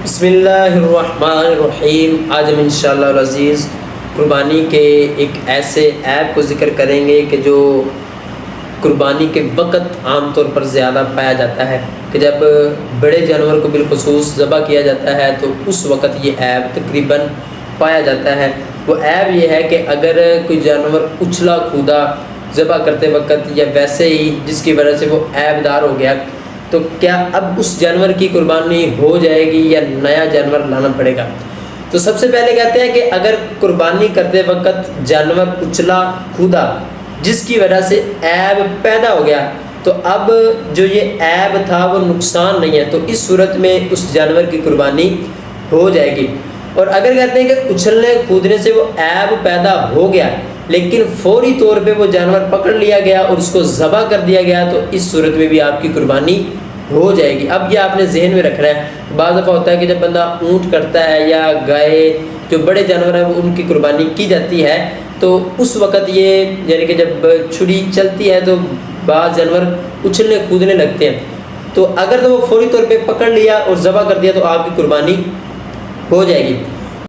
بسم اللہ الرحمن الرحیم۔ آج ہم انشاءاللہ العزیز قربانی کے ایک ایسے ایپ کو ذکر کریں گے کہ جو قربانی کے وقت عام طور پر زیادہ پایا جاتا ہے کہ جب بڑے جانور کو بالخصوص ذبح کیا جاتا ہے تو اس وقت یہ ایپ تقریباً پایا جاتا ہے۔ وہ ایپ یہ ہے کہ اگر کوئی جانور اچھلا کھودا ذبح کرتے وقت یا ویسے ہی جس کی وجہ سے وہ عیب دار ہو گیا تو کیا اب اس جانور کی قربانی ہو جائے گی یا نیا جانور لانا پڑے گا؟ تو سب سے پہلے کہتے ہیں کہ اگر قربانی کرتے وقت جانور اچھلا کھودا جس کی وجہ سے عیب پیدا ہو گیا تو اب جو یہ عیب تھا وہ نقصان نہیں ہے، تو اس صورت میں اس جانور کی قربانی ہو جائے گی۔ اور اگر کہتے ہیں کہ اچھلنے کودنے سے وہ عیب پیدا ہو گیا لیکن فوری طور پہ وہ جانور پکڑ لیا گیا اور اس کو ذبح کر دیا گیا تو اس صورت میں بھی آپ کی قربانی ہو جائے گی۔ اب یہ آپ نے ذہن میں رکھنا ہے، بعض دفعہ ہوتا ہے کہ جب بندہ اونٹ کرتا ہے یا گائے جو بڑے جانور ہیں وہ ان کی قربانی کی جاتی ہے تو اس وقت یہ یعنی کہ جب چھری چلتی ہے تو بعض جانور اچھلنے کودنے لگتے ہیں، تو اگر تو وہ فوری طور پہ پکڑ لیا اور ذبح کر دیا تو آپ کی قربانی ہو جائے گی۔